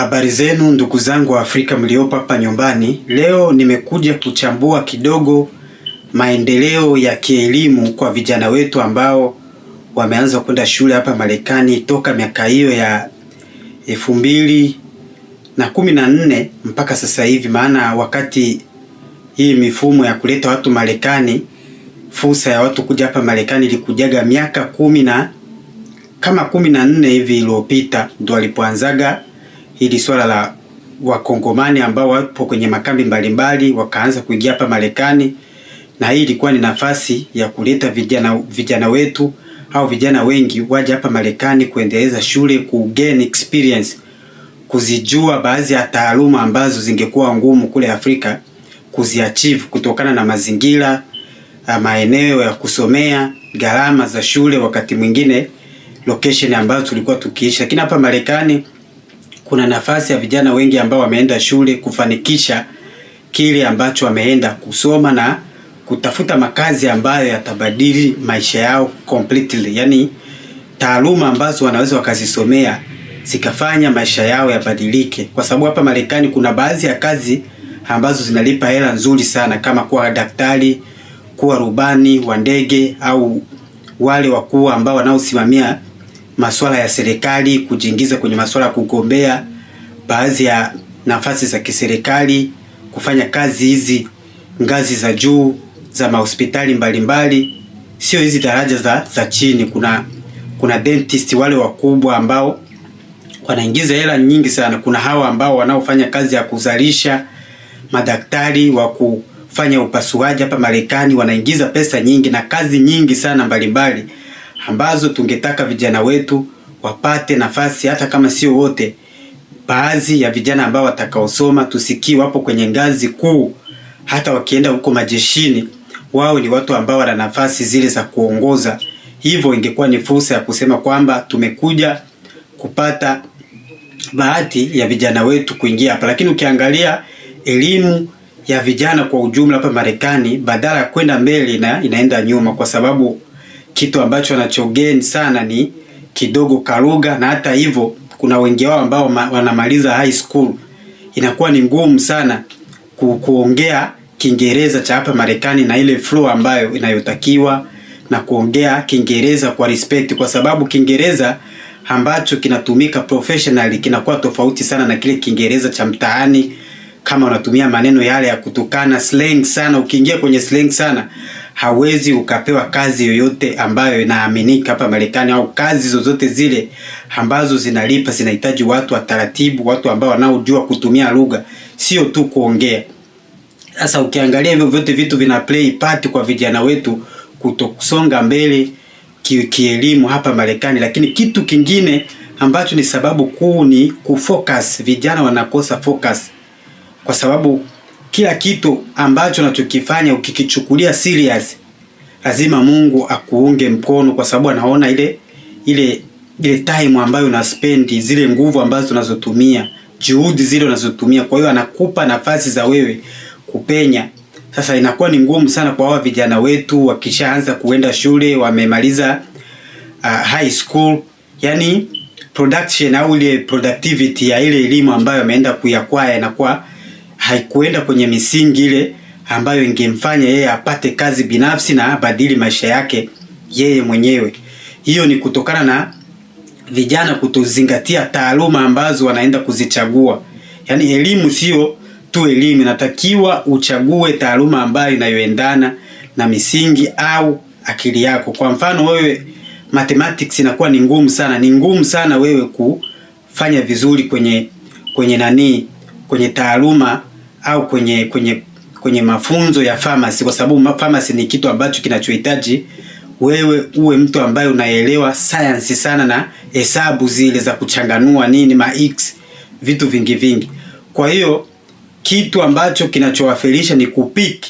Habari zenu ndugu zangu wa Afrika mliopo hapa nyumbani. Leo nimekuja kuchambua kidogo maendeleo ya kielimu kwa vijana wetu ambao wameanza kwenda shule hapa Marekani toka miaka hiyo ya 2014 mpaka sasa hivi. Maana wakati hii mifumo ya kuleta watu Marekani, fursa ya watu kuja hapa Marekani ilikujaga miaka 14 hivi iliyopita, ndio walipoanzaga hili swala la wakongomani ambao wapo kwenye makambi mbalimbali wakaanza kuingia hapa Marekani, na hii ilikuwa ni nafasi ya kuleta vijana wetu au vijana wengi waje hapa Marekani kuendeleza shule, kugain experience, kuzijua baadhi ya taaluma ambazo zingekuwa ngumu kule Afrika kuziachieve kutokana na mazingira, maeneo ya kusomea, gharama za shule, wakati mwingine location ambazo tulikuwa tukiishi. Lakini hapa Marekani kuna nafasi ya vijana wengi ambao wameenda shule kufanikisha kile ambacho wameenda kusoma na kutafuta makazi ambayo yatabadili maisha yao completely. Yani taaluma ambazo wanaweza wakazisomea zikafanya maisha yao yabadilike, kwa sababu hapa Marekani kuna baadhi ya kazi ambazo zinalipa hela nzuri sana, kama kuwa daktari, kuwa rubani wa ndege, au wale wakuu ambao wanaosimamia masuala ya serikali, kujiingiza kwenye masuala ya kugombea baadhi ya nafasi za kiserikali, kufanya kazi hizi ngazi za juu za mahospitali mbalimbali, sio hizi daraja za chini. Kuna dentist, wale wakubwa ambao wanaingiza hela nyingi sana. Kuna hawa ambao wanaofanya kazi ya kuzalisha, madaktari wa kufanya upasuaji hapa Marekani wanaingiza pesa nyingi, na kazi nyingi sana mbalimbali ambazo tungetaka vijana wetu wapate nafasi, hata kama sio wote. Baadhi ya vijana ambao watakaosoma tusikii wapo kwenye ngazi kuu, hata wakienda huko majeshini wao ni watu ambao wana nafasi zile za kuongoza. Hivyo ingekuwa ni fursa ya kusema kwamba tumekuja kupata bahati ya vijana wetu kuingia hapa. Lakini ukiangalia elimu ya vijana kwa ujumla hapa Marekani, badala ya kwenda mbele inaenda nyuma, kwa sababu kitu ambacho wanachogeni sana ni kidogo kalugha, na hata hivyo kuna wengi wao ambao wanamaliza high school inakuwa ni ngumu sana kuongea Kiingereza cha hapa Marekani na ile flow ambayo inayotakiwa, na kuongea Kiingereza kwa respect, kwa sababu Kiingereza ambacho kinatumika professionally kinakuwa tofauti sana na kile Kiingereza cha mtaani. Kama unatumia maneno yale ya kutukana, slang sana, ukiingia kwenye slang sana hawezi ukapewa kazi yoyote ambayo inaaminika hapa Marekani, au kazi zozote zile ambazo zinalipa zinahitaji watu wa taratibu, watu ambao wanaojua kutumia lugha, sio tu kuongea. Sasa ukiangalia hivyo vyote vitu vina play part kwa vijana wetu kutosonga mbele kielimu hapa Marekani. Lakini kitu kingine ambacho ni sababu kuu ni kufocus. Vijana wanakosa focus, kwa sababu kila kitu ambacho unachokifanya ukikichukulia serious, lazima Mungu akuunge mkono, kwa sababu anaona ile time ambayo una spend, zile nguvu ambazo unazotumia, juhudi zile unazotumia. Kwa hiyo anakupa nafasi za wewe kupenya. Sasa inakuwa ni ngumu sana kwa hawa vijana wetu wakishaanza kuenda shule, wamemaliza high school, yani production au ile productivity ya ile elimu ambayo ameenda kuyakwaya inakuwa haikuenda kwenye misingi ile ambayo ingemfanya yeye apate kazi binafsi na abadili maisha yake yeye mwenyewe. Hiyo ni kutokana na vijana kutozingatia taaluma ambazo wanaenda kuzichagua. Yani elimu sio tu elimu, inatakiwa uchague taaluma ambayo inayoendana na misingi au akili yako. Kwa mfano wewe mathematics inakuwa ni ngumu sana. Ni ngumu sana wewe kufanya vizuri kwenye taaluma au kwenye mafunzo ya pharmacy, kwa sababu pharmacy ni kitu ambacho kinachohitaji wewe uwe mtu ambaye unaelewa science sana na hesabu zile za kuchanganua nini x, vitu vingi. Kwa hiyo kitu ambacho kinachowafilisha ni kupick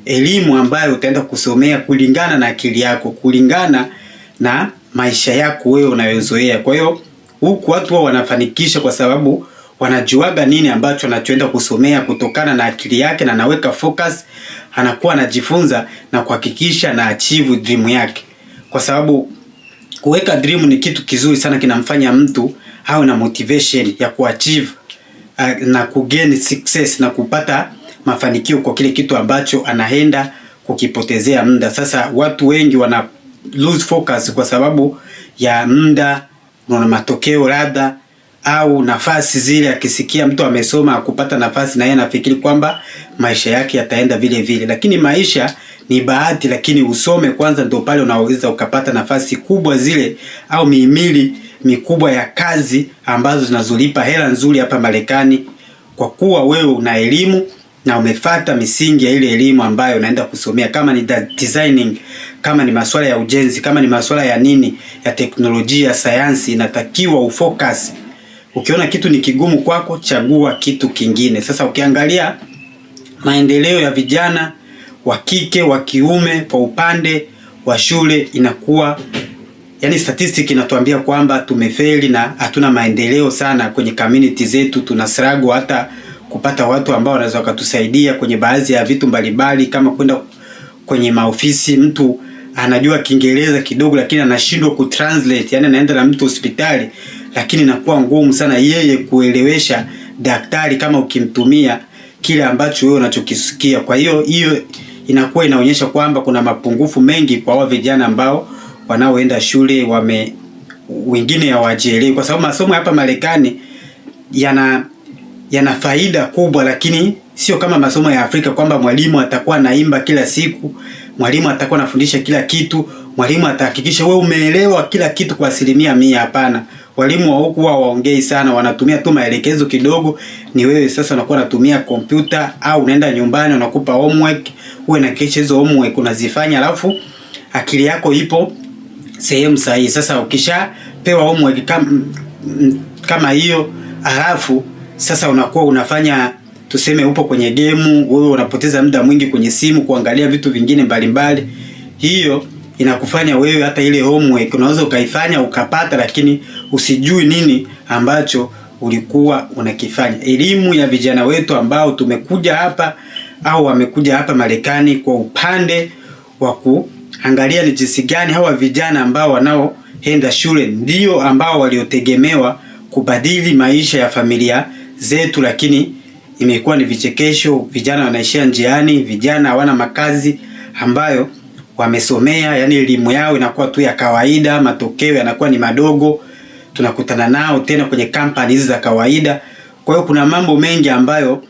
elimu ambayo utaenda kusomea kulingana na akili yako, kulingana na maisha yako wewe unayozoea. Kwa hiyo huku watu wao wanafanikisha kwa sababu wanajuaga nini ambacho anachoenda kusomea kutokana na akili yake, na anaweka focus, anakuwa anajifunza na kuhakikisha na achieve dream yake. Kwa sababu kuweka dream ni kitu kizuri sana, kinamfanya mtu awe na motivation ya kuachieve na kugain success na kupata mafanikio kwa kile kitu ambacho anaenda kukipotezea muda. Sasa watu wengi wana lose focus kwa sababu ya muda na matokeo labda au nafasi zile. Akisikia mtu amesoma kupata nafasi, na yeye anafikiri kwamba maisha yake yataenda vile vile, lakini maisha ni bahati. Lakini usome kwanza, ndio pale unaweza ukapata nafasi kubwa zile au mihimili mikubwa ya kazi ambazo zinazolipa hela nzuri hapa Marekani, kwa kuwa wewe una elimu na umefuata misingi ya ile elimu ambayo unaenda kusomea. Kama ni designing, kama ni masuala ya ujenzi, kama ni masuala ya nini, ya teknolojia, sayansi, inatakiwa ufocus. Ukiona kitu ni kigumu kwako, chagua kitu kingine. Sasa ukiangalia maendeleo ya vijana wa kike, wa kiume kwa upande wa shule, inakuwa yani statistic inatuambia kwamba tumefeli na hatuna maendeleo sana kwenye community zetu. Tuna struggle hata kupata watu ambao wanaweza kutusaidia kwenye baadhi ya vitu mbalimbali, kama kwenda kwenye maofisi. Mtu anajua Kiingereza kidogo lakini anashindwa kutranslate, yani anaenda na mtu hospitali lakini inakuwa ngumu sana yeye kuelewesha daktari kama ukimtumia kile ambacho wewe unachokisikia. Kwa hiyo inakuwa inaonyesha kwamba kuna mapungufu mengi kwa wao vijana ambao wanaoenda shule, wengine hawajielewi, kwa sababu masomo hapa Marekani yana faida kubwa, lakini sio kama masomo ya Afrika kwamba mwalimu atakuwa anaimba kila siku, mwalimu atakuwa anafundisha kila kitu, mwalimu atahakikisha wewe umeelewa kila kitu kwa 100%. Hapana. Walimu wa huku waongei sana, wanatumia tu maelekezo kidogo. Ni wewe sasa unakuwa unatumia kompyuta au unaenda nyumbani unakupa homework, uwe na kesho hizo homework unazifanya, alafu akili yako ipo sehemu sahihi. Sasa ukishapewa homework kama hiyo, alafu sasa unakuwa unafanya, tuseme upo kwenye game, wewe unapoteza muda mwingi kwenye simu kuangalia vitu vingine mbalimbali. Hiyo inakufanya wewe hata ile homework unaweza ukaifanya ukapata, lakini usijui nini ambacho ulikuwa unakifanya. Elimu ya vijana wetu ambao tumekuja hapa au wamekuja hapa Marekani, kwa upande wa kuangalia ni jinsi gani hawa vijana ambao wanaoenda shule ndio ambao waliotegemewa kubadili maisha ya familia zetu, lakini imekuwa ni vichekesho. Vijana wanaishia njiani, vijana hawana makazi ambayo wamesomea, yani elimu yao inakuwa tu ya kawaida, matokeo yanakuwa ni madogo. Tunakutana nao tena kwenye kampani hizi za kawaida. Kwa hiyo kuna mambo mengi ambayo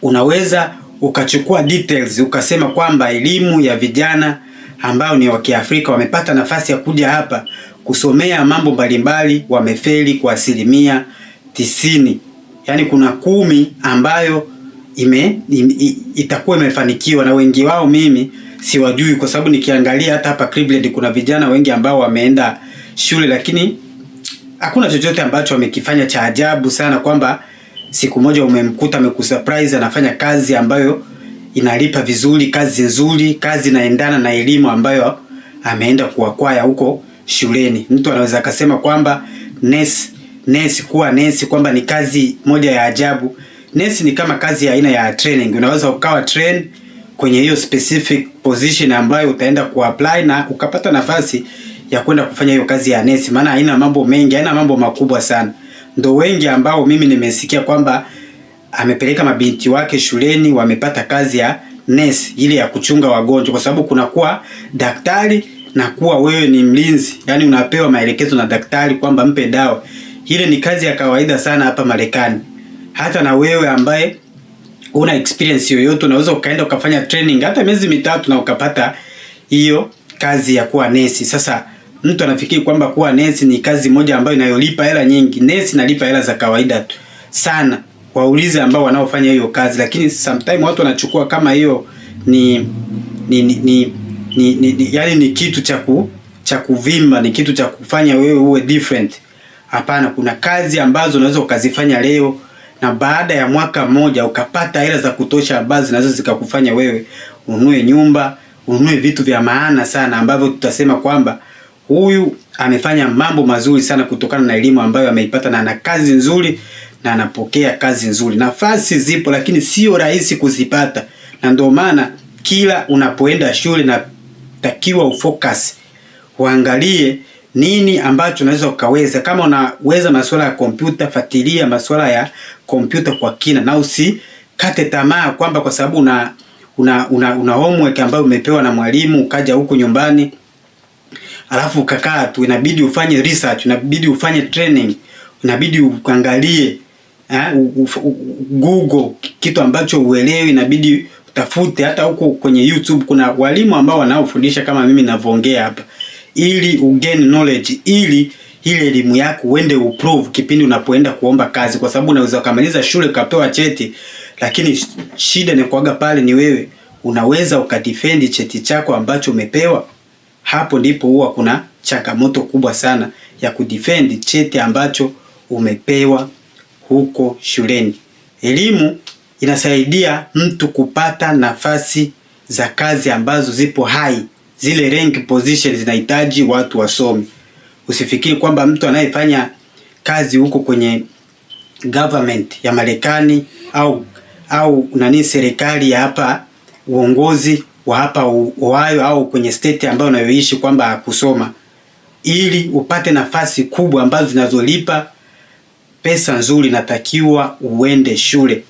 unaweza ukachukua details ukasema kwamba elimu ya vijana ambao ni wa Kiafrika wamepata nafasi ya kuja hapa kusomea mambo mbalimbali, wamefeli kwa 90%. Yani kuna 10 ambayo itakuwa imefanikiwa, na wengi wao mimi siwajui, kwa sababu nikiangalia hata hapa Cleveland kuna vijana wengi ambao wameenda shule lakini hakuna chochote ambacho wamekifanya cha ajabu sana, kwamba siku moja umemkuta amekusurprise anafanya kazi ambayo inalipa vizuri, kazi nzuri, kazi inaendana na elimu ambayo ameenda kuakwaya huko shuleni. Mtu anaweza akasema kwamba nurse kuwa nurse kwamba ni kazi moja ya ajabu. Nurse ni kama kazi ya aina ya training. Unaweza ukawa train kwenye hiyo specific position ambayo utaenda kuapply na ukapata nafasi ya kwenda kufanya hiyo kazi ya nurse, maana haina mambo mengi, haina mambo makubwa sana. Ndio wengi ambao mimi nimesikia kwamba amepeleka mabinti wake shuleni wamepata kazi ya nurse, ile ya kuchunga wagonjwa, kwa sababu kuna kuwa daktari na kuwa wewe ni mlinzi, yani unapewa maelekezo na daktari kwamba mpe dawa. Ile ni kazi ya kawaida sana hapa Marekani. Hata na wewe ambaye una experience yoyote unaweza ukaenda ukafanya training hata miezi 3 na ukapata hiyo kazi ya kuwa nesi. Sasa mtu anafikiri kwamba kuwa nesi ni kazi moja ambayo inayolipa hela nyingi. Nesi inalipa hela za kawaida tu sana, waulize ambao wanaofanya hiyo kazi, lakini sometimes watu wanachukua kama hiyo yani ni kitu cha kuvimba, ni kitu cha kufanya wewe uwe different. Hapana, kuna kazi ambazo unaweza ukazifanya leo na baada ya mwaka mmoja ukapata hela za kutosha ambazo zinaweza zikakufanya wewe ununue nyumba, ununue vitu vya maana sana ambavyo tutasema kwamba huyu amefanya mambo mazuri sana kutokana na elimu ambayo ameipata, na ana kazi nzuri na anapokea kazi nzuri. Nafasi zipo lakini sio rahisi kuzipata, na ndio maana kila unapoenda shule na takiwa ufocus, uangalie nini ambacho unaweza ukaweza. Kama unaweza masuala ya kompyuta, fuatilia masuala ya kompyuta kwa kina, na usikate tamaa kwamba kwa sababu una homework ambayo umepewa na mwalimu ukaja huko nyumbani alafu ukakaa tu. Inabidi ufanye research, inabidi ufanye training, inabidi uangalie Google kitu ambacho uelewi, inabidi utafute. Hata huko kwenye YouTube kuna walimu ambao wanaofundisha kama mimi ninavyoongea hapa, ili ugain knowledge, ili ile elimu yako uende uprove kipindi unapoenda kuomba kazi. Kwa sababu unaweza kumaliza shule ukapewa cheti, lakini shida ni kuaga pale ni wewe unaweza ukadefend cheti chako ambacho umepewa. Hapo ndipo huwa kuna changamoto kubwa sana ya kudefend cheti ambacho umepewa huko shuleni. Elimu inasaidia mtu kupata nafasi za kazi ambazo zipo high. Zile rank positions zinahitaji watu wasomi. Usifikiri kwamba mtu anayefanya kazi huko kwenye government ya Marekani au serikali ya hapa, uongozi wa hapa Ohio au kwenye state ambayo unayoishi kwamba hakusoma. Ili upate nafasi kubwa ambazo zinazolipa pesa nzuri, natakiwa uende shule.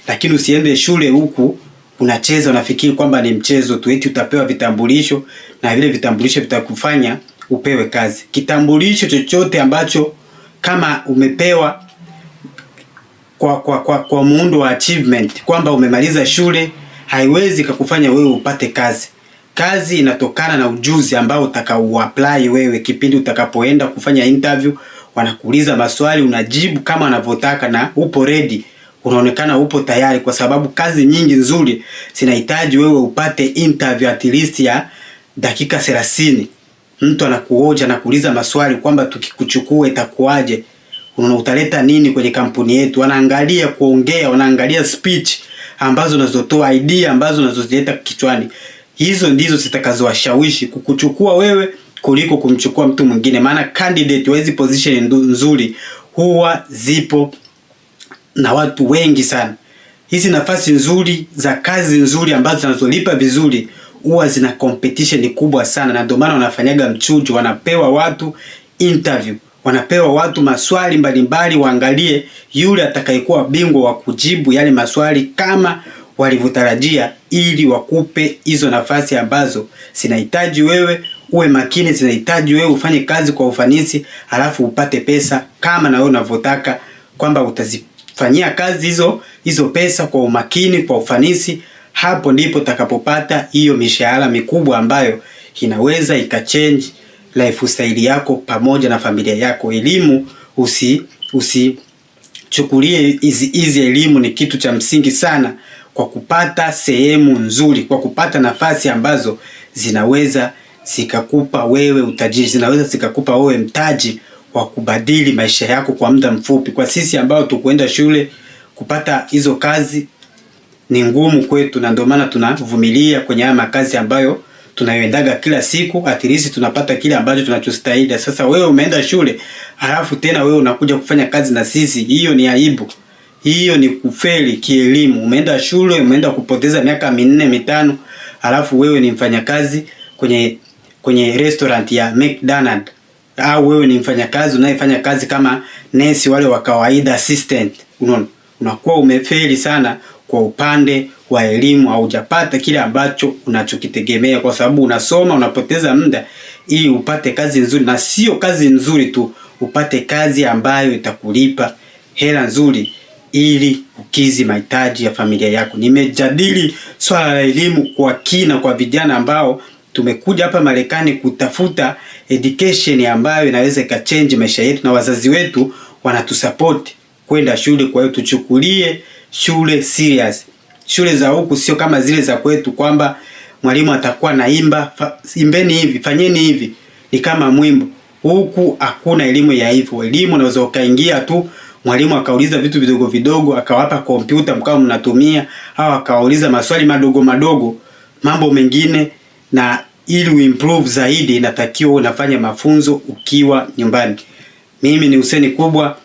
Lakini usiende shule huku unacheza, unafikiri kwamba ni mchezo tu, eti utapewa vitambulisho na vile vitambulisho vitakufanya upewe kazi. Kitambulisho chochote ambacho kama umepewa kwa muundo wa achievement kwamba umemaliza shule, haiwezi kukufanya wewe upate kazi. Kazi inatokana na ujuzi ambao utakao apply wewe kipindi utakapoenda kufanya interview. Wanakuuliza maswali, unajibu kama wanavyotaka na upo ready, unaonekana upo tayari, kwa sababu kazi nyingi nzuri zinahitaji wewe upate interview at least ya dakika 30. Mtu anakuoja na kuuliza maswali kwamba tukikuchukua itakuwaje, utaleta nini kwenye kampuni yetu. Wanaangalia kuongea, wanaangalia speech ambazo unazotoa, idea ambazo unazozileta kichwani. Hizo ndizo zitakazowashawishi kukuchukua wewe kuliko kumchukua mtu mwingine. Maana candidate wa hizi position nzuri huwa zipo na watu wengi sana. Hizi nafasi nzuri za kazi nzuri ambazo zinazolipa vizuri huwa zina competition kubwa sana, na ndio maana wanafanyaga mchujo. Wanapewa watu interview, wanapewa watu maswali mbalimbali, waangalie yule atakayekuwa bingwa wa kujibu yale maswali kama walivyotarajia, ili wakupe hizo nafasi ambazo zinahitaji wewe uwe makini, zinahitaji wewe ufanye kazi kwa ufanisi, alafu upate pesa kama na wewe unavyotaka, kwamba utazifanyia kazi hizo pesa kwa umakini, kwa ufanisi. Hapo ndipo utakapopata hiyo mishahara mikubwa ambayo inaweza ikachange lifestyle yako pamoja na familia yako. Elimu usichukulie hizi elimu ni kitu cha msingi sana kwa kupata sehemu nzuri, kwa kupata nafasi ambazo zinaweza zikakupa wewe utajiri, zinaweza zikakupa wewe mtaji wa kubadili maisha yako kwa muda mfupi. Kwa sisi ambao tukwenda shule, kupata hizo kazi ni ngumu kwetu, na ndio maana tunavumilia kwenye haya makazi ambayo tunayoendaga kila siku. At least tunapata kile ambacho tunachostahili. Sasa wewe umeenda shule, halafu tena wewe unakuja kufanya kazi na sisi, hiyo ni aibu. Hiyo ni kufeli kielimu. Umeenda shule, umeenda kupoteza miaka 4 5, halafu wewe ni mfanyakazi kwenye restaurant ya McDonald's, au wewe ni mfanyakazi unayefanya kazi kama nurse wale wa kawaida, assistant. Unakuwa umefeli sana kwa upande wa elimu. Haujapata kile ambacho unachokitegemea, kwa sababu unasoma, unapoteza muda ili upate kazi nzuri, na sio kazi nzuri tu, upate kazi ambayo itakulipa hela nzuri ili ukizi mahitaji ya familia yako. Nimejadili swala la elimu kwa kina kwa vijana ambao tumekuja hapa Marekani kutafuta education ambayo inaweza ikachange maisha yetu, na wazazi wetu wanatusupport kwenda shule. Kwa hiyo tuchukulie shule serious. Shule za huku sio kama zile za kwetu kwamba mwalimu atakuwa naimba, imbeni hivi, fanyeni hivi, ni kama mwimbo. Huku hakuna elimu ya hivyo. Elimu unaweza ukaingia tu, mwalimu akauliza vitu vidogo vidogo, akawapa kompyuta mkao mnatumia, au akauliza maswali madogo madogo, mambo mengine. Na ili uimprove zaidi inatakiwa unafanya mafunzo ukiwa nyumbani. Mimi ni Hussein Kubwa,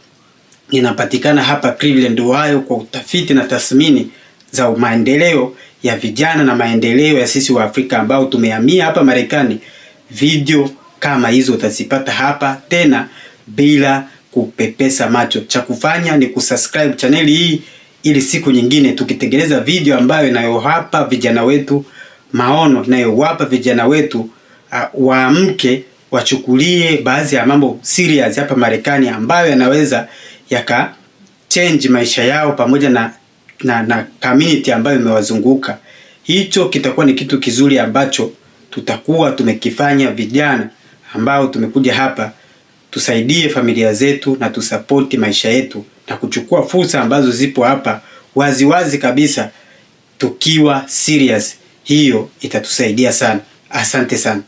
ninapatikana hapa Cleveland, Ohio, kwa utafiti na tathmini za maendeleo ya vijana na maendeleo ya sisi wa Afrika ambao tumehamia hapa Marekani. Video kama hizo utazipata hapa tena bila kupepesa macho. Cha kufanya ni kusubscribe channel hii ili siku nyingine tukitengeneza video ambayo inayowapa vijana wetu maono, inayowapa vijana wetu waamke, wachukulie baadhi ya mambo serious hapa Marekani ambayo yanaweza yaka change maisha yao pamoja na community ambayo imewazunguka. Hicho kitakuwa ni kitu kizuri ambacho tutakuwa tumekifanya vijana ambao tumekuja hapa tusaidie familia zetu na tusapoti maisha yetu na kuchukua fursa ambazo zipo hapa wazi kabisa tukiwa serious. Hiyo itatusaidia sana. Asante sana.